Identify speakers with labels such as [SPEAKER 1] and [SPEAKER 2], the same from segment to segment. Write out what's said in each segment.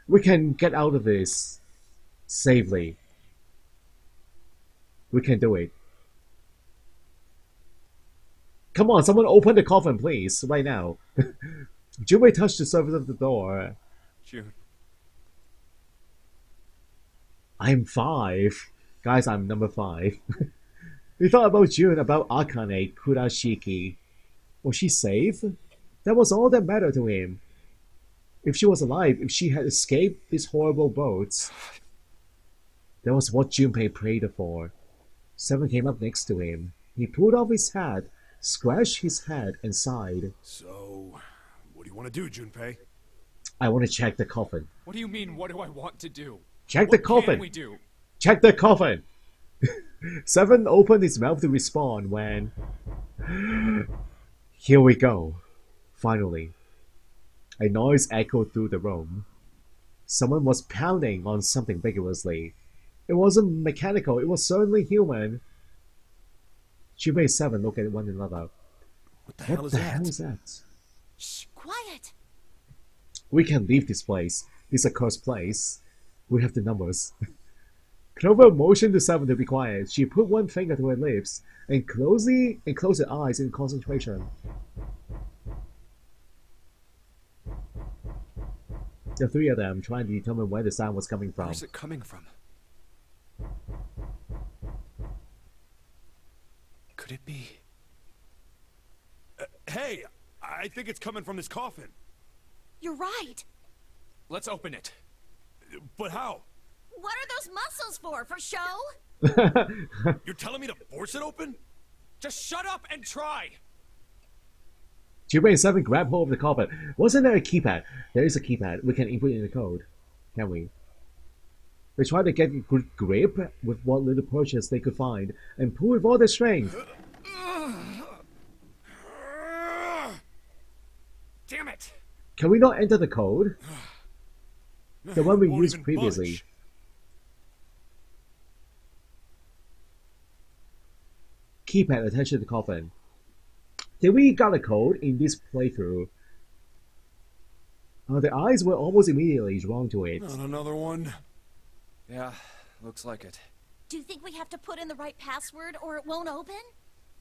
[SPEAKER 1] We can get out of this safely. We can do it. Come on, someone open the coffin, please, right now. Junpei touched the surface of the door.
[SPEAKER 2] June.
[SPEAKER 1] I'm 5. Guys, I'm number 5. We thought about June, about Akane Kurashiki. Was she safe? That was all that mattered to him. If she was alive, if she had escaped these horrible boats. That was what Junpei prayed for. Seven came up next to him. He pulled off his hat, scratched his head, and sighed.
[SPEAKER 3] So, what do you want to do, Junpei?
[SPEAKER 1] I want to check the coffin.
[SPEAKER 2] What do you mean, what do I want to do?
[SPEAKER 1] Check the coffin!
[SPEAKER 2] What can we do?
[SPEAKER 1] Check the coffin! Seven opened his mouth to respond when... Here we go. Finally. A noise echoed through the room. Someone was pounding on something vigorously. It wasn't mechanical, it was certainly human. Junpei and Seven looked at one another.
[SPEAKER 3] What the hell is that?
[SPEAKER 4] Shh, quiet.
[SPEAKER 1] We can leave this place. This accursed place. We have the numbers. Clover motioned to Seven to be quiet. She put one finger to her lips and closed her eyes in concentration. The three of them trying to determine where the sound was coming from.
[SPEAKER 2] Where's it coming from? Could it be?
[SPEAKER 3] Hey, I think it's coming from this coffin.
[SPEAKER 4] You're right.
[SPEAKER 2] Let's open it.
[SPEAKER 3] But how?
[SPEAKER 4] What are those muscles for? For show?
[SPEAKER 3] You're telling me to force it open?
[SPEAKER 2] Just shut up and try!
[SPEAKER 1] Junpei and Seven grab hold of the coffin. Wasn't there a keypad? There is a keypad. We can input in the code. Can we? They tried to get a good grip with what little purchase they could find and pull with all their strength.
[SPEAKER 2] Damn it!
[SPEAKER 1] Can we not enter the code? The one we
[SPEAKER 3] Won't
[SPEAKER 1] used
[SPEAKER 3] even
[SPEAKER 1] previously.
[SPEAKER 3] budge.
[SPEAKER 1] Keypad attached to the coffin. Did we got a code in this playthrough? The eyes were almost immediately drawn to it.
[SPEAKER 3] Not another one.
[SPEAKER 2] Yeah, looks like it.
[SPEAKER 4] Do you think we have to put in the right password or it won't open?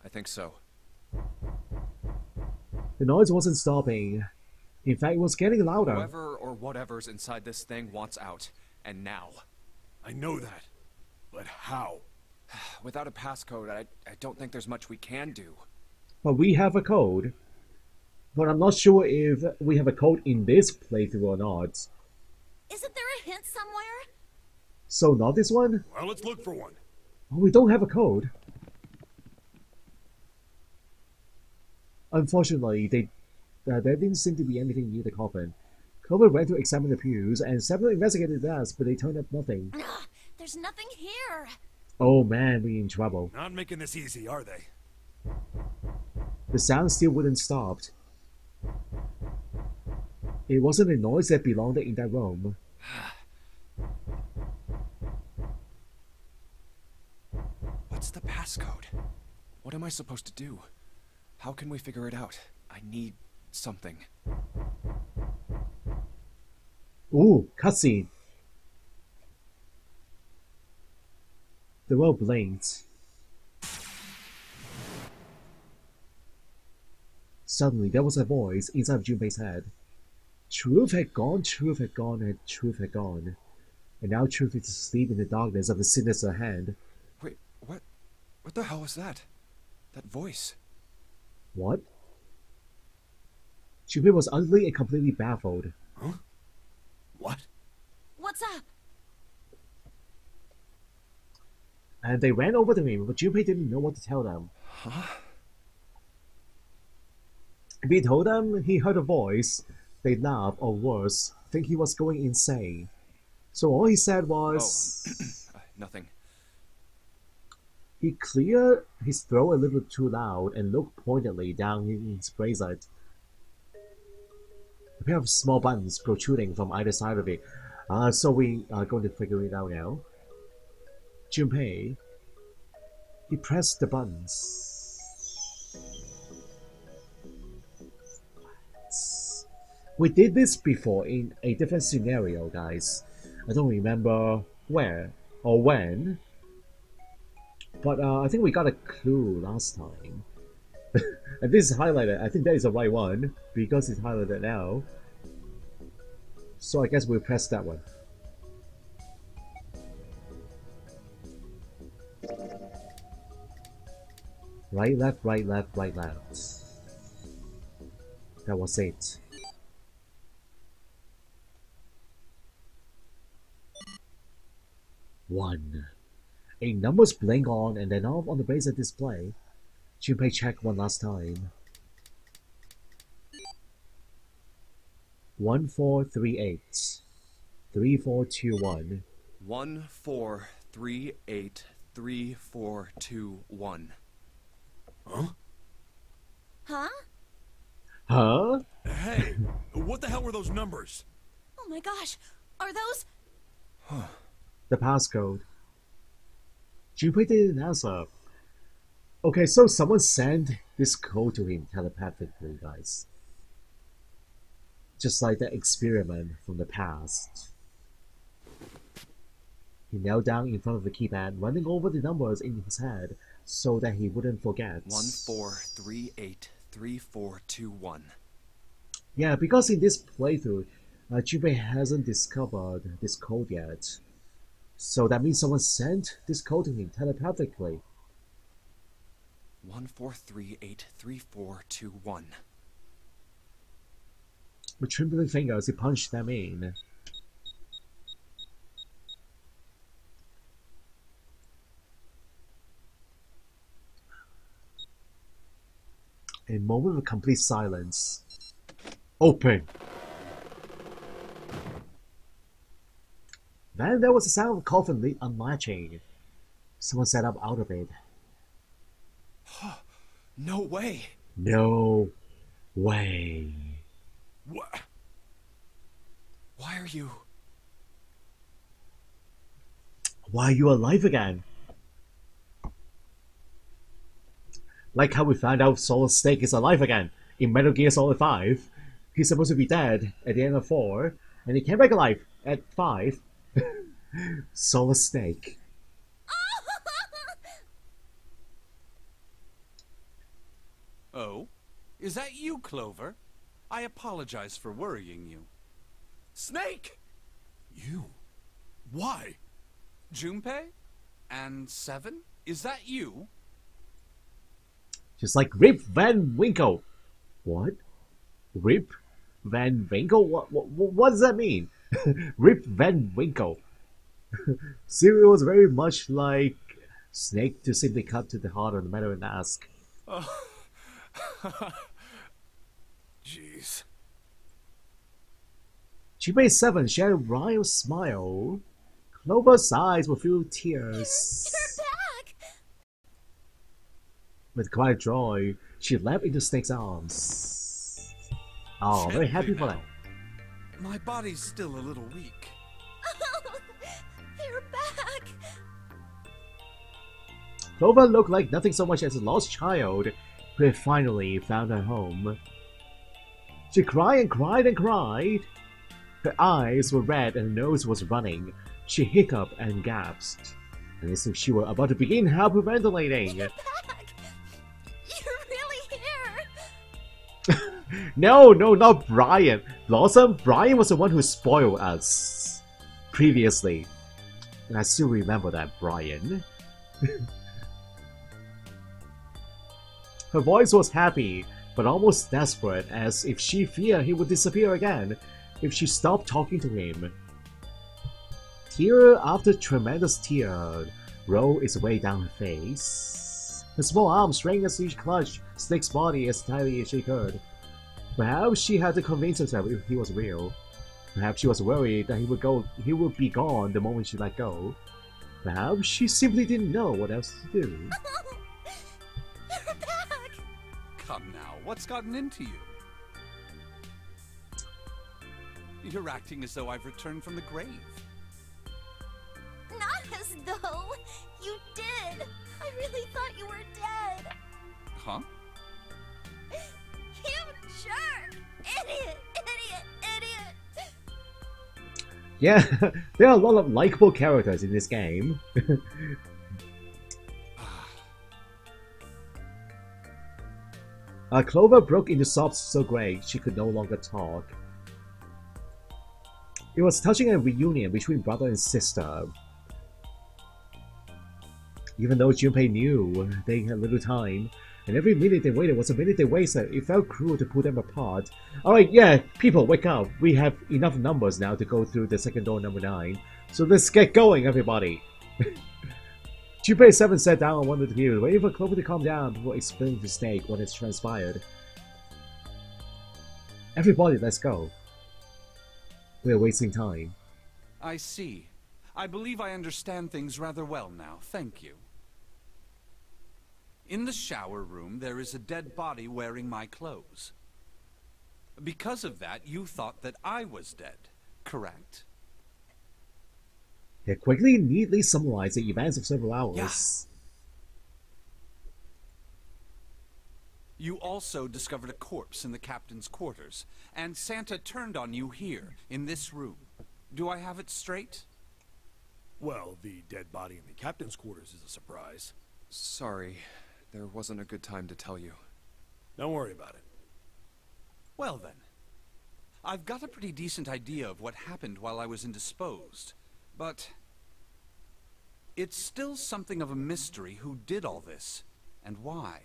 [SPEAKER 2] I think so.
[SPEAKER 1] The noise wasn't stopping. In fact, it was getting louder.
[SPEAKER 2] Whoever or whatever's inside this thing wants out. And now.
[SPEAKER 3] I know that. But how?
[SPEAKER 2] Without a passcode, I don't think there's much we can do.
[SPEAKER 1] But we have a code. But I'm not sure if we have a code in this playthrough or not.
[SPEAKER 4] Isn't there a hint somewhere?
[SPEAKER 1] So not this one?
[SPEAKER 3] Well, let's look for one.
[SPEAKER 1] Oh, we don't have a code. Unfortunately, there didn't seem to be anything near the coffin. Clover went to examine the pews, and several investigated that, but they turned up nothing.
[SPEAKER 4] Ugh, there's nothing here.
[SPEAKER 1] Oh man, we're in trouble.
[SPEAKER 3] Not making this easy, are they?
[SPEAKER 1] The sound still wouldn't stop. It wasn't a noise that belonged in that room.
[SPEAKER 2] What's the passcode? What am I supposed to do? How can we figure it out? I need something.
[SPEAKER 1] Ooh, cutscene. The world blinked. Suddenly, there was a voice inside Junpei's head. Truth had gone, and truth had gone. And now truth is asleep in the darkness of the sinister hand.
[SPEAKER 2] Wait, what? What the hell was that? That voice?
[SPEAKER 1] What? Junpei was utterly and completely baffled.
[SPEAKER 3] Huh? What?
[SPEAKER 4] What's up?
[SPEAKER 1] And they ran over to him, but Junpei didn't know what to tell them.
[SPEAKER 2] Huh?
[SPEAKER 1] If he told them he heard a voice, they'd laugh, or worse, think he was going insane. So all he said was...
[SPEAKER 2] Nothing.
[SPEAKER 1] He cleared his throat a little too loud and looked pointedly down in his bracelet. A pair of small buttons protruding from either side of it. So we are going to figure it out now. Junpei, he pressed the buttons. We did this before in a different scenario, guys. I don't remember where or when, but I think we got a clue last time. And this is highlighted. I think that is the right one because it's highlighted now. So I guess we'll press that one. Right, left, right, left, right, left. That was it. One. A numbers blink on and then off on the bracer display. Junpei check one last time. 1438 3421.
[SPEAKER 2] 1438 3421.
[SPEAKER 3] Huh?
[SPEAKER 4] Huh?
[SPEAKER 1] Huh?
[SPEAKER 3] Hey, what the hell were those numbers?
[SPEAKER 4] Oh my gosh. Are those...
[SPEAKER 1] The passcode. Junpei didn't answer. Okay, so someone sent this code to him telepathically, guys. Just like that experiment from the past. He knelt down in front of the keypad, running over the numbers in his head so that he wouldn't forget.
[SPEAKER 2] 1438 3421.
[SPEAKER 1] Yeah, because in this playthrough, Junpei hasn't discovered this code yet. So that means someone sent this code to him telepathically.
[SPEAKER 2] 1438 3421.
[SPEAKER 1] With trembling fingers, he punched them in. A moment of complete silence. Open! Then there was a sound of a coffin lid unlatching. Someone sat up out of it.
[SPEAKER 2] No way!
[SPEAKER 1] No way.
[SPEAKER 3] What?
[SPEAKER 2] Why are you...
[SPEAKER 1] Why are you alive again? Like how we found out Solid Snake is alive again in Metal Gear Solid 5. He's supposed to be dead at the end of 4, and he came back alive at 5. Solid Snake.
[SPEAKER 5] Oh? Is that you, Clover? I apologize for worrying you.
[SPEAKER 2] Snake!
[SPEAKER 3] You? Why?
[SPEAKER 5] Junpei? And Seven? Is that you?
[SPEAKER 1] Just like Rip Van Winkle. What? Rip Van Winkle? What does that mean? Rip Van Winkle. Cereal was very much like Snake to simply cut to the heart of the matter and ask.
[SPEAKER 3] Jeez.
[SPEAKER 1] Junpei 7 shared a wry smile. Clover's eyes were filled with tears.
[SPEAKER 4] You're back!
[SPEAKER 1] With quiet joy, she leapt into Snake's arms. Oh, very happy for that.
[SPEAKER 5] My body's still a little weak.
[SPEAKER 4] Oh, you're back!
[SPEAKER 1] Clover looked like nothing so much as a lost child who had finally found her home. She cried and cried and cried. Her eyes were red and her nose was running. She hiccuped and gasped, and as if she were about to begin hyperventilating.
[SPEAKER 4] You're back! You're really here!
[SPEAKER 1] No, not Brian. Blossom, Brian was the one who spoiled us previously. And I still remember that, Brian. Her voice was happy, but almost desperate, as if she feared he would disappear again if she stopped talking to him. Tear after tremendous tear rolled its way down her face. Her small arms shrank as she clutched Snake's body as tightly as she could. Perhaps she had to convince herself he was real. Perhaps she was worried that he would be gone the moment she let go. Perhaps she simply didn't know what else to do.
[SPEAKER 4] You're back!
[SPEAKER 5] Come now, what's gotten into you? You're acting as though I've returned from the grave.
[SPEAKER 4] Not as though. You did. I really thought you were dead.
[SPEAKER 5] Huh?
[SPEAKER 4] You jerk! Idiot! Idiot! Idiot!
[SPEAKER 1] Yeah, there are a lot of likable characters in this game. Clover broke into sobs so great she could no longer talk. It was touching a reunion between brother and sister. Even though Junpei knew they had little time, and every minute they waited was a minute they wasted, it felt cruel to pull them apart. Alright, yeah, people, wake up. We have enough numbers now to go through the second door, number 9. So let's get going, everybody. Junpei 7 sat down on one of the computers, waiting for Clover to calm down before explaining to Snake what has transpired. Everybody, let's go. We're wasting time.
[SPEAKER 5] I see. I believe I understand things rather well now. Thank you. In the shower room, there is a dead body wearing my clothes. Because of that, you thought that I was dead, correct?
[SPEAKER 1] They quickly, neatly summarize the events of several hours.
[SPEAKER 5] Yeah. You also discovered a corpse in the captain's quarters, and Santa turned on you here, in this room. Do I have it straight?
[SPEAKER 3] Well, the dead body in the captain's quarters is a surprise.
[SPEAKER 2] Sorry, there wasn't a good time to tell you.
[SPEAKER 3] Don't worry about it.
[SPEAKER 5] Well then. I've got a pretty decent idea of what happened while I was indisposed, but it's still something of a mystery who did all this, and why.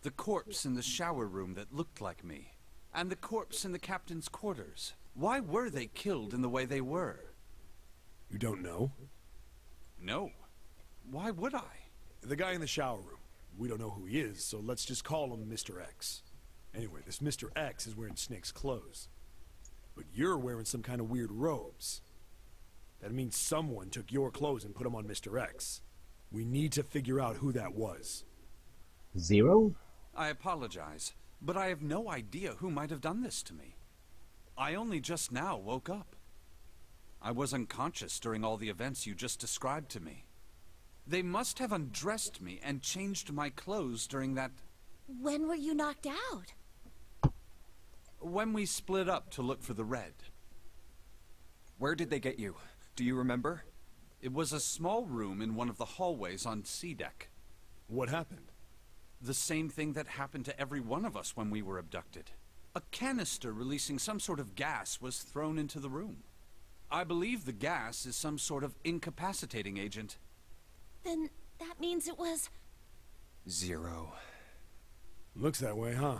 [SPEAKER 5] The corpse in the shower room that looked like me, and the corpse in the captain's quarters. Why were they killed in the way they were?
[SPEAKER 3] You don't know?
[SPEAKER 5] No. Why would I?
[SPEAKER 3] The guy in the shower room. We don't know who he is, so let's just call him Mr. X. Anyway, this Mr. X is wearing Snake's clothes. But you're wearing some kind of weird robes. That means someone took your clothes and put them on Mr. X. We need to figure out who that was.
[SPEAKER 1] 0?
[SPEAKER 5] I apologize, but I have no idea who might have done this to me. I only just now woke up. I was unconscious during all the events you just described to me. They must have undressed me and changed my clothes during that...
[SPEAKER 4] When were you knocked out?
[SPEAKER 5] when we split up to look for the red.
[SPEAKER 2] Where did they get you? Do you remember?
[SPEAKER 5] It was a small room in one of the hallways on C deck.
[SPEAKER 3] What happened?
[SPEAKER 5] The same thing that happened to every one of us when we were abducted. A canister releasing some sort of gas was thrown into the room. I believe the gas is some sort of incapacitating agent.
[SPEAKER 4] Then that means it was...
[SPEAKER 2] 0.
[SPEAKER 3] Looks that way, huh?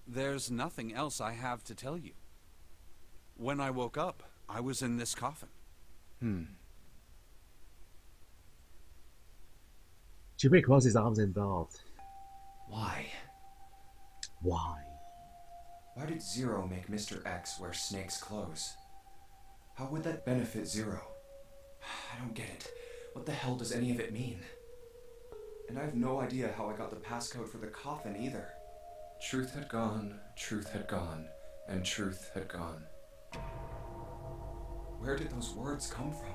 [SPEAKER 5] There's nothing else I have to tell you. When I woke up, I was in this coffin.
[SPEAKER 1] Jimmy crossed his arms and laughed.
[SPEAKER 6] Why?
[SPEAKER 1] Why?
[SPEAKER 6] Why did Zero make Mr. X wear Snake's clothes? How would that benefit Zero? I don't get it. What the hell does any of it mean? And I have no idea how I got the passcode for the coffin either. Truth had gone, and truth had gone. Where did those words come from?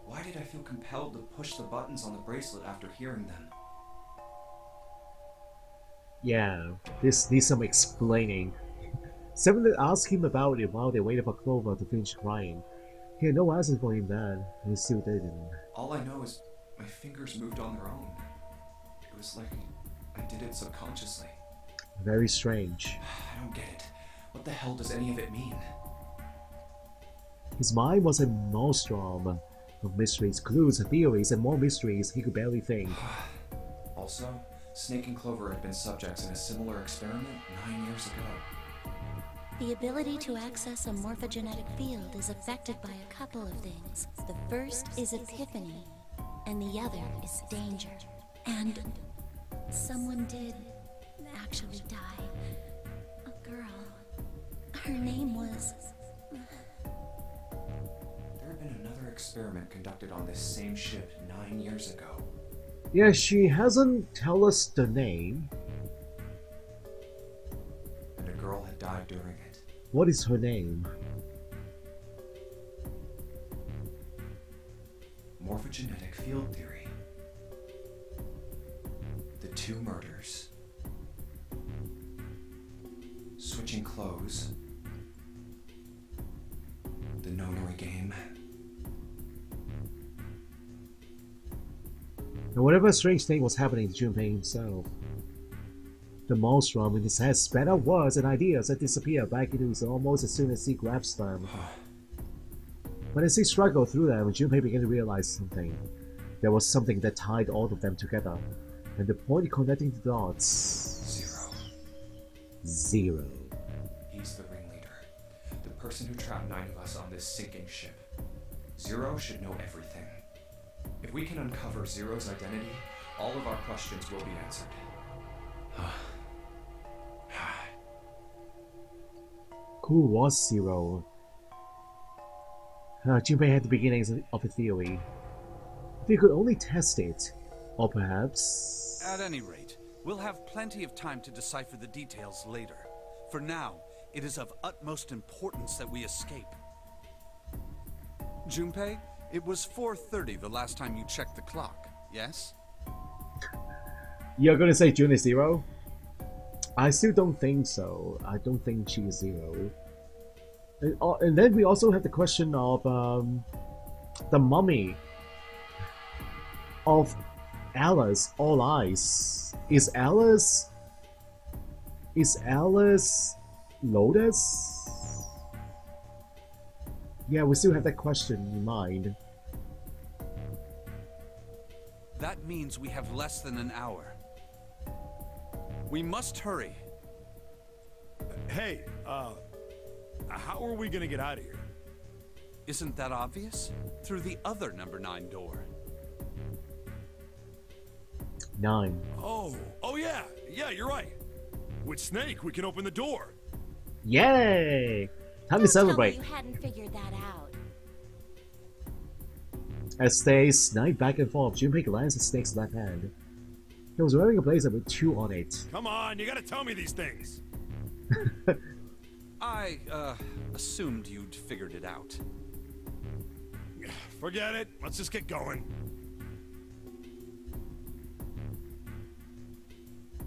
[SPEAKER 6] Why did I feel compelled to push the buttons on the bracelet after hearing them?
[SPEAKER 1] Yeah, this needs some explaining. Seven asked him about it while they waited for Clover to finish crying. He had no answers for him then, and he still didn't.
[SPEAKER 6] All I know is my fingers moved on their own. It was like I did it subconsciously.
[SPEAKER 1] Very strange.
[SPEAKER 6] I don't get it. What the hell does any of it mean?
[SPEAKER 1] His mind was a maelstrom of mysteries, clues, theories, and more mysteries he could barely think.
[SPEAKER 6] Also, Snake and Clover had been subjects in a similar experiment 9 years ago.
[SPEAKER 4] The ability to access a morphogenetic field is affected by a couple of things. The first is epiphany, and the other is danger. And someone did actually die. A girl. Her name was...
[SPEAKER 6] There had been another experiment conducted on this same ship 9 years ago.
[SPEAKER 1] Yeah, she hasn't tell us the name.
[SPEAKER 6] And a girl had died during it.
[SPEAKER 1] What is her name?
[SPEAKER 6] Morphogenetic field theory. The 2 murders. switching clothes. The Nonary game.
[SPEAKER 1] And whatever strange thing was happening to Junpei himself, the monstrum in his head spat out words and ideas that disappeared back into his almost as soon as he grabs them. But as he struggled through them, Junpei began to realize something. There was something that tied all of them together, and the point connecting the dots... Zero.
[SPEAKER 6] He's the ringleader. The person who trapped 9 of us on this sinking ship. Zero should know everything. If we can uncover Zero's identity, all of our questions will be answered.
[SPEAKER 1] Who was Zero? Junpei had the beginnings of a theory. If he could only test it, or perhaps...
[SPEAKER 5] At any rate, we'll have plenty of time to decipher the details later. For now, it is of utmost importance that we escape. Junpei, it was 4:30 the last time you checked the clock, yes?
[SPEAKER 1] You're gonna say June is Zero? I still don't think so. I don't think she is Zero. And then we also have the question of the mummy of Alice, All Eyes. Is Alice Lotus? Yeah, we still have that question in mind.
[SPEAKER 5] That means we have less than an hour. We must hurry.
[SPEAKER 3] Hey, how are we gonna get out of here?
[SPEAKER 5] Isn't that obvious? Through the other number 9 door.
[SPEAKER 1] 9.
[SPEAKER 3] Oh yeah, you're right. With Snake, we can open the door.
[SPEAKER 1] Yay! Time to
[SPEAKER 4] Don't tell me
[SPEAKER 1] celebrate.
[SPEAKER 4] you hadn't figured that out.
[SPEAKER 1] As they snipe back and forth, Junpei glanced at Snake's left hand. He was wearing a blazer with 2 on it.
[SPEAKER 3] Come on, you gotta tell me these things.
[SPEAKER 5] I, assumed you'd figured it out.
[SPEAKER 3] Forget it. Let's just get going.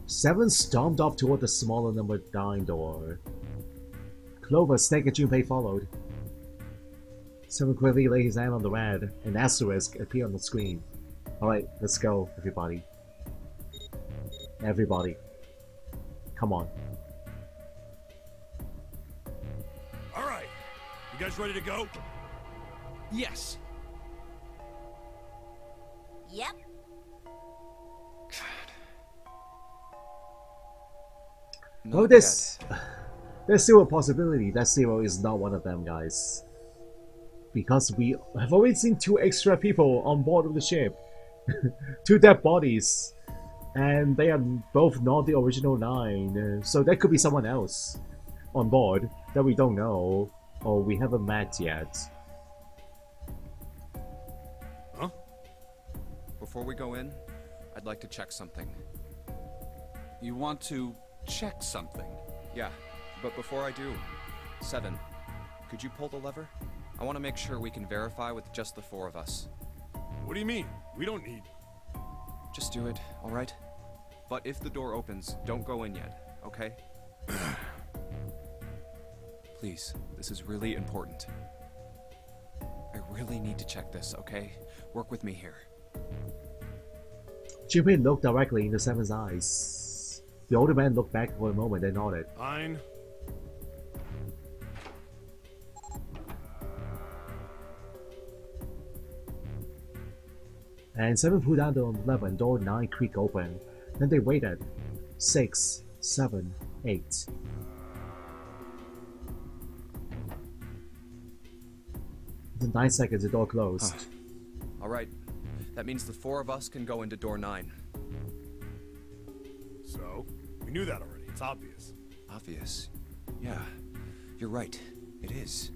[SPEAKER 1] 7 stomped off toward the smaller number 9 door. Clover, Snake, and Junpei followed. 7 quickly laid his hand on the red, and asterisk appeared on the screen. Alright, let's go, everybody. Everybody. Come on.
[SPEAKER 3] Alright. You guys ready to go?
[SPEAKER 5] Yes.
[SPEAKER 4] Yep.
[SPEAKER 1] Oh, there's still a possibility that Zero is not one of them, guys. Because we have already seen 2 extra people on board of the ship. 2 dead bodies. And they are both not the original 9. So that could be someone else on board that we don't know or we haven't met yet.
[SPEAKER 3] Huh?
[SPEAKER 6] Before we go in, I'd like to check something.
[SPEAKER 5] You want to check something?
[SPEAKER 6] Yeah, but before I do, 7, could you pull the lever? I want to make sure we can verify with just the 4 of us.
[SPEAKER 3] What do you mean? We don't need...
[SPEAKER 6] Just do it, alright? But if the door opens, don't go in yet, okay? Please, this is really important. I really need to check this, okay? Work with me here.
[SPEAKER 1] Junpei looked directly into 7's eyes. The older man looked back for a moment and nodded.
[SPEAKER 3] Fine.
[SPEAKER 1] And 7 pulled down the lever and door 9 creaked open. Then they waited. 6, 7, 8. Within 9 seconds, the door closed.
[SPEAKER 6] Alright, that means the 4 of us can go into door 9.
[SPEAKER 3] So, we knew that already. It's obvious.
[SPEAKER 6] Obvious. Yeah, you're right. It is.